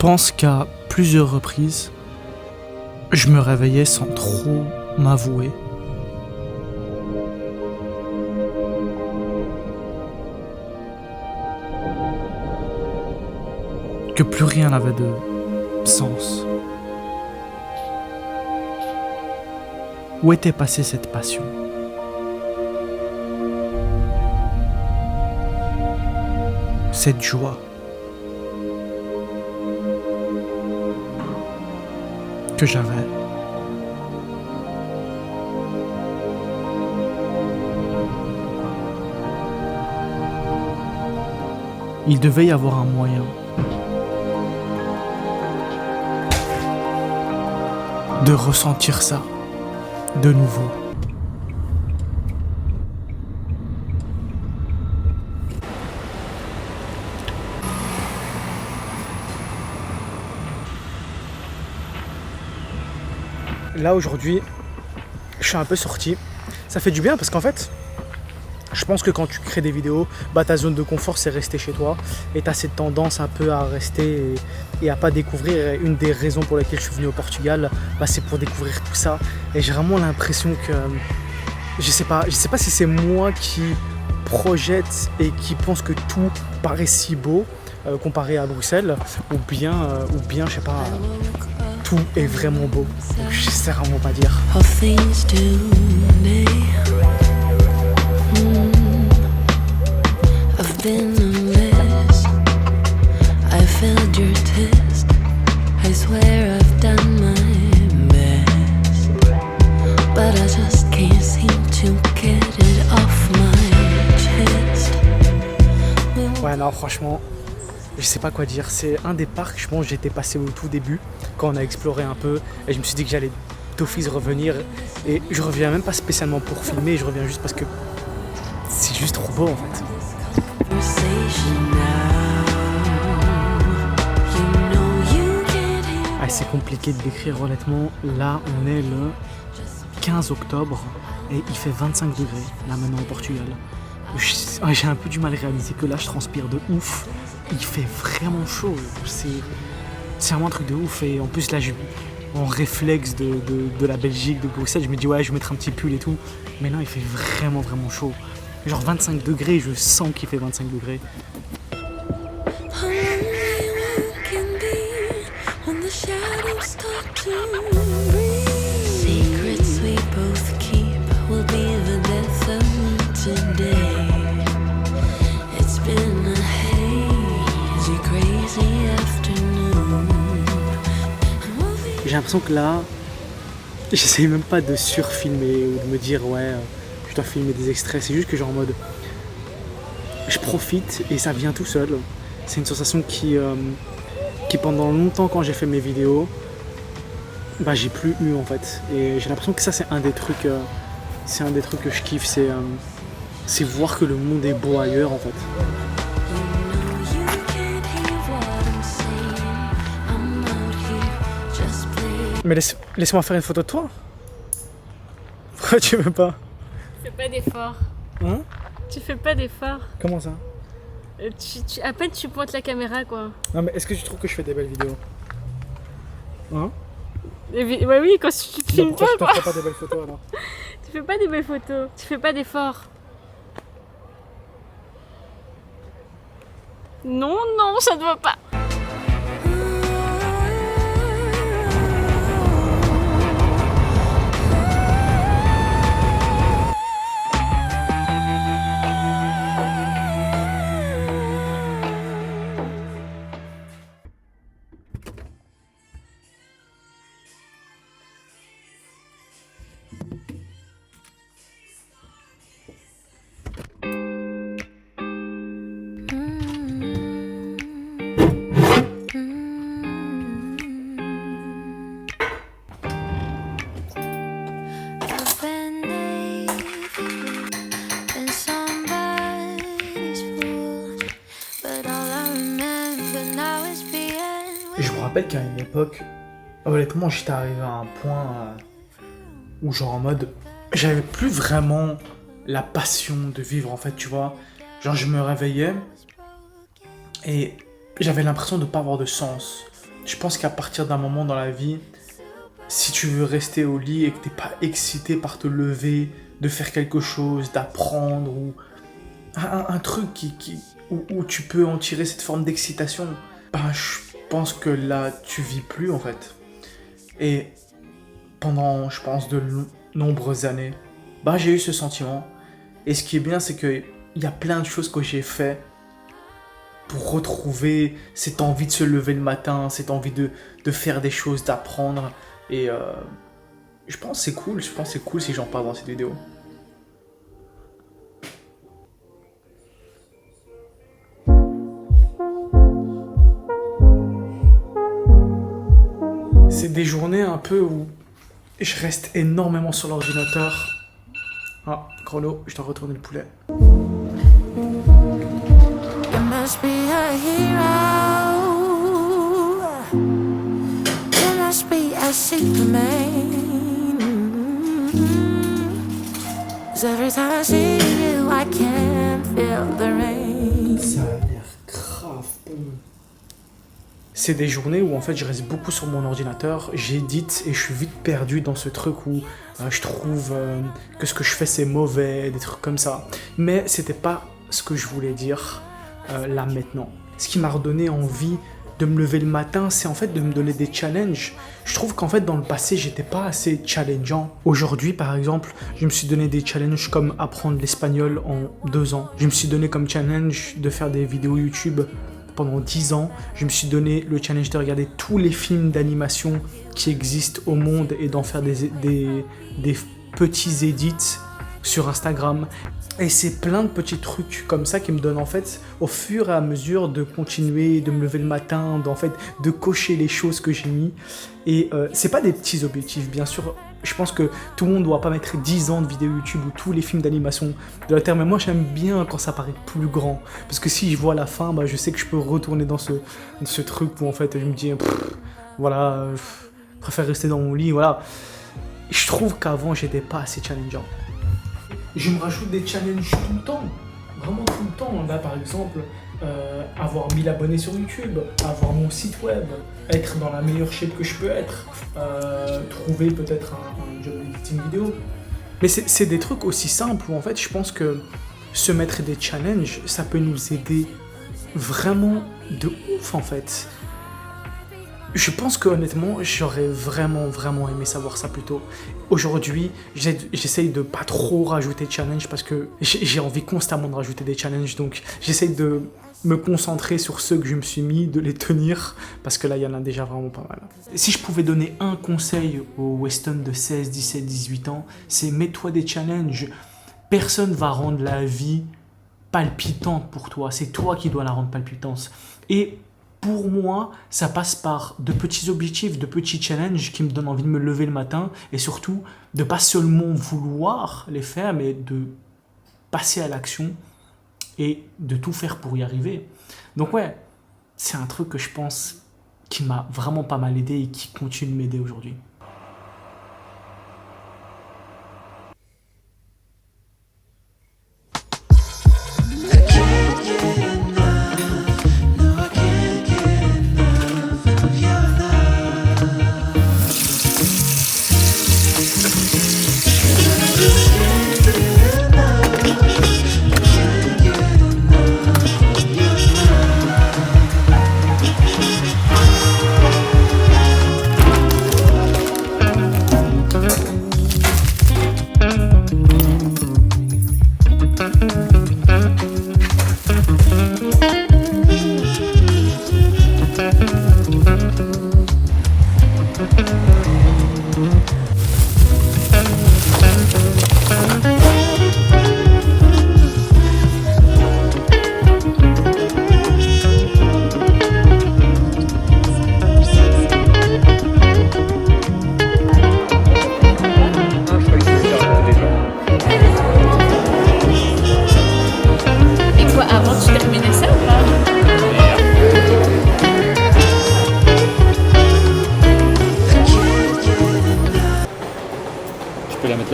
pense qu'à plusieurs reprises, je me réveillais sans trop m'avouer. Que plus rien n'avait de sens. Où était passée cette passion? Cette joie que j'avais. Il devait y avoir un moyen de ressentir ça de nouveau. Là aujourd'hui, je suis un peu sorti. Ça fait du bien parce qu'en fait, je pense que quand tu crées des vidéos, ta zone de confort c'est rester chez toi et tu as cette tendance un peu à rester et à pas découvrir. Et une des raisons pour lesquelles je suis venu au Portugal, c'est pour découvrir tout ça. Et j'ai vraiment l'impression que je sais pas si c'est moi qui projette et qui pense que tout paraît si beau comparé à Bruxelles ou bien je sais pas, tout est vraiment beau. Je sais vraiment pas dire. Been a mess. I failed your test. I swear I've done my best, but I just can't seem to get it off my chest. Ouais, non, franchement, je sais pas quoi dire. C'est un des parcs, je pense, j'étais passé au tout début quand on a exploré un peu, et je me suis dit que j'allais d'office revenir. Et je reviens même pas spécialement pour filmer, je reviens juste parce que c'est juste trop beau en fait. C'est compliqué de décrire honnêtement. Là on est le 15 octobre et il fait 25 degrés là maintenant au Portugal. J'ai un peu du mal à réaliser que là je transpire de ouf. Il fait vraiment chaud. C'est vraiment un truc de ouf. Et en plus là en réflexe de la Belgique, de Bruxelles, je me dis ouais je vais mettre un petit pull et tout. Mais non il fait vraiment chaud. Genre 25 degrés, je sens qu'il fait 25 degrés. J'ai l'impression que là, j'essaye même pas de surfilmer ou de me dire ouais je dois filmer des extraits, c'est juste que genre en mode je profite et ça vient tout seul. C'est une sensation qui pendant longtemps quand j'ai fait mes vidéos j'ai plus eu en fait. Et j'ai l'impression que ça c'est un des trucs que je kiffe, c'est voir que le monde est beau ailleurs en fait. Mais laisse-moi faire une photo de toi. Pourquoi tu veux pas? Tu fais pas d'effort. Hein? Tu fais pas d'effort. Comment ça? À peine tu pointes la caméra quoi. Non mais est-ce que tu trouves que je fais des belles vidéos? Hein? Ouais oui, quand tu te filmes pas quoi. Tu fais pas des belles photos alors? Tu fais pas des belles photos. Tu fais pas d'effort. Non, ça ne va pas. Je me rappelle qu'à une époque, honnêtement, j'étais arrivé à un point où genre en mode, j'avais plus vraiment la passion de vivre en fait, tu vois. Genre je me réveillais et j'avais l'impression de pas avoir de sens je pense qu'à partir d'un moment dans la vie, si tu veux rester au lit et que t'es pas excité par te lever, de faire quelque chose, d'apprendre ou un truc où tu peux en tirer cette forme d'excitation, ben je pense que là tu vis plus en fait. Et pendant, je pense, de nombreuses années, ben j'ai eu ce sentiment. Et ce qui est bien, c'est que il y a plein de choses que j'ai fait pour retrouver cette envie de se lever le matin, cette envie de faire des choses, d'apprendre. Et je pense que c'est cool, si j'en parle dans cette vidéo. C'est des journées un peu où je reste énormément sur l'ordinateur. Ah, chrono, je dois retourner le poulet. You must be a hero. You must be a superman. 'Cause every time I see you, I can feel the rain. Ça a l'air grave bon. C'est des journées où en fait je reste beaucoup sur mon ordinateur, j'édite et je suis vite perdu dans ce truc où je trouve que ce que je fais c'est mauvais, des trucs comme ça. Mais c'était pas ce que je voulais dire là maintenant. Ce qui m'a redonné envie de me lever le matin, c'est en fait de me donner des challenges. Je trouve qu'en fait dans le passé j'étais pas assez challengeant. Aujourd'hui par exemple, je me suis donné des challenges comme apprendre l'espagnol en 2 ans. Je me suis donné comme challenge de faire des vidéos YouTube pendant 10 ans. Je me suis donné le challenge de regarder tous les films d'animation qui existent au monde et d'en faire des petits edits sur Instagram. Et c'est plein de petits trucs comme ça qui me donnent en fait, au fur et à mesure de continuer, de me lever le matin, de cocher les choses que j'ai mis. Et c'est pas des petits objectifs, bien sûr. Je pense que tout le monde ne doit pas mettre 10 ans de vidéos YouTube ou tous les films d'animation de la Terre. Mais moi, j'aime bien quand ça paraît plus grand. Parce que si je vois la fin, bah, je sais que je peux retourner dans ce truc où en fait, je me dis, voilà, je préfère rester dans mon lit, voilà. Je trouve qu'avant, j'étais pas assez challengeant. Je me rajoute des challenges tout le temps. Vraiment tout le temps. Là, par exemple, avoir 1000 abonnés sur YouTube, avoir mon site web, être dans la meilleure shape que je peux être, trouver peut-être un job editing vidéo. Mais c'est des trucs aussi simples où en fait je pense que se mettre des challenges, ça peut nous aider vraiment de ouf en fait. Je pense que honnêtement, j'aurais vraiment aimé savoir ça plus tôt. Aujourd'hui, j'essaye de pas trop rajouter de challenges parce que j'ai envie constamment de rajouter des challenges. Donc j'essaye de me concentrer sur ceux que je me suis mis, de les tenir, parce que là, il y en a déjà vraiment pas mal. Si je pouvais donner un conseil aux Weston de 16, 17, 18 ans, c'est mets-toi des challenges. Personne va rendre la vie palpitante pour toi. C'est toi qui dois la rendre palpitante. Et pour moi, ça passe par de petits objectifs, de petits challenges qui me donnent envie de me lever le matin et surtout de pas seulement vouloir les faire, mais de passer à l'action et de tout faire pour y arriver. Donc ouais, c'est un truc que je pense qui m'a vraiment pas mal aidé et qui continue de m'aider aujourd'hui.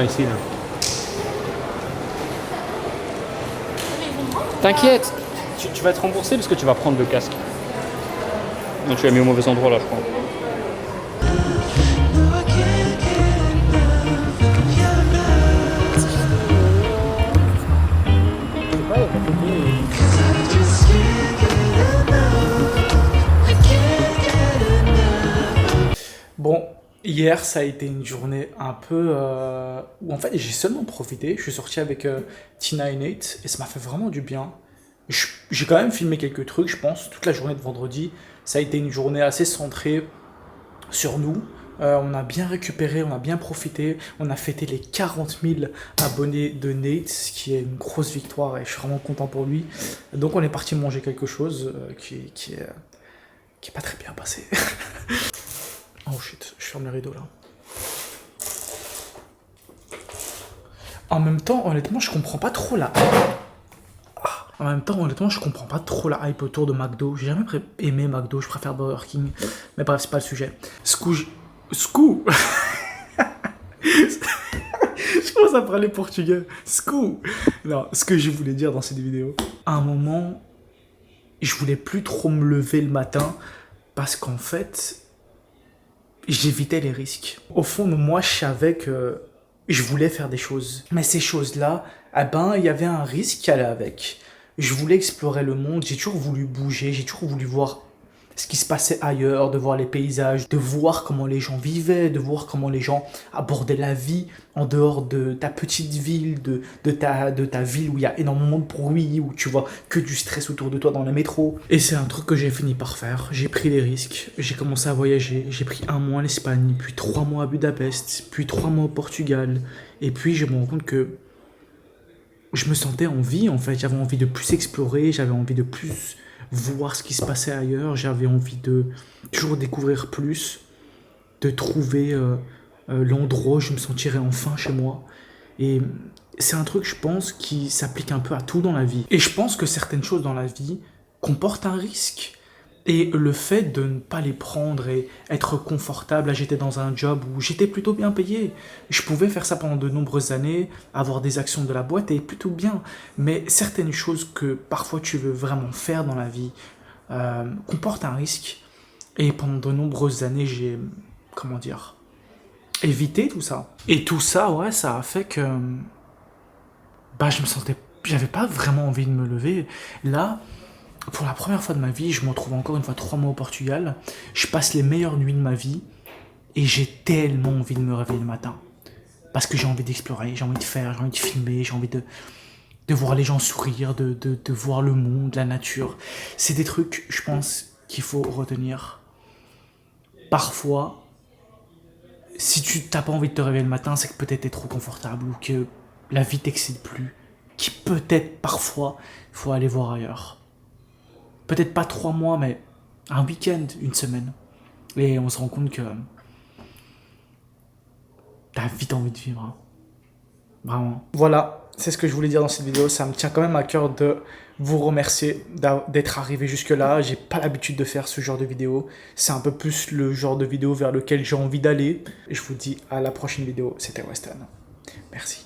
Ici, là. T'inquiète, tu vas être remboursé parce que tu vas prendre le casque. Non, tu l'as mis au mauvais endroit là, je crois. Bon, hier ça a été une journée un peu où en fait j'ai seulement profité. Je suis sorti avec Tina et Nate et ça m'a fait vraiment du bien. J'ai quand même filmé quelques trucs, je pense, toute la journée de vendredi. Ça a été une journée assez centrée sur nous. On a bien récupéré, on a bien profité. On a fêté les 40 000 abonnés de Nate, ce qui est une grosse victoire et je suis vraiment content pour lui. Donc on est parti manger quelque chose qui est pas très bien passé. Oh shit, je ferme les rideaux là. En même temps, honnêtement, je comprends pas trop la hype. En même temps, honnêtement, je comprends pas trop la hype autour de McDo. J'ai jamais aimé McDo, je préfère Burger King. Mais bref, c'est pas le sujet. Scoo. Je commence à parler portugais. Scoo. Non, ce que je voulais dire dans cette vidéo. À un moment, je voulais plus trop me lever le matin parce qu'en fait, j'évitais les risques. Au fond de moi, je savais que je voulais faire des choses. Mais ces choses-là, eh ben, il y avait un risque qui allait avec. Je voulais explorer le monde, j'ai toujours voulu bouger, j'ai toujours voulu voir ce qui se passait ailleurs, de voir les paysages, de voir comment les gens vivaient, de voir comment les gens abordaient la vie en dehors de ta petite ville, de ta ville où il y a énormément de bruit, où tu vois que du stress autour de toi dans le métro. Et c'est un truc que j'ai fini par faire. J'ai pris les risques, j'ai commencé à voyager, j'ai pris 1 mois en Espagne, puis 3 mois à Budapest, puis 3 mois au Portugal. Et puis je me rends compte que je me sentais en vie en fait, j'avais envie de plus explorer, j'avais envie de plus voir ce qui se passait ailleurs, j'avais envie de toujours découvrir plus, de trouver l'endroit où je me sentirais enfin chez moi. Et c'est un truc, je pense, qui s'applique un peu à tout dans la vie. Et je pense que certaines choses dans la vie comportent un risque. Et le fait de ne pas les prendre et être confortable, là j'étais dans un job où j'étais plutôt bien payé. Je pouvais faire ça pendant de nombreuses années, avoir des actions de la boîte et plutôt bien. Mais certaines choses que parfois tu veux vraiment faire dans la vie comportent un risque. Et pendant de nombreuses années, j'ai, comment dire, évité tout ça. Et tout ça, ouais, ça a fait que bah, j'avais pas vraiment envie de me lever. Là, pour la première fois de ma vie, je me retrouve encore une fois 3 mois au Portugal. Je passe les meilleures nuits de ma vie et j'ai tellement envie de me réveiller le matin. Parce que j'ai envie d'explorer, j'ai envie de faire, j'ai envie de filmer, j'ai envie de voir les gens sourire, de voir le monde, la nature. C'est des trucs, je pense, qu'il faut retenir. Parfois, si tu n'as pas envie de te réveiller le matin, c'est que peut-être t'es trop confortable ou que la vie t'excite plus. Qui peut-être, parfois, il faut aller voir ailleurs. Peut-être pas 3 mois, mais un week-end, une semaine. Et on se rend compte que t'as vite envie de vivre. Hein. Vraiment. Voilà, c'est ce que je voulais dire dans cette vidéo. Ça me tient quand même à cœur de vous remercier d'être arrivé jusque-là. J'ai pas l'habitude de faire ce genre de vidéo. C'est un peu plus le genre de vidéo vers lequel j'ai envie d'aller. Je vous dis à la prochaine vidéo. C'était Weston. Merci.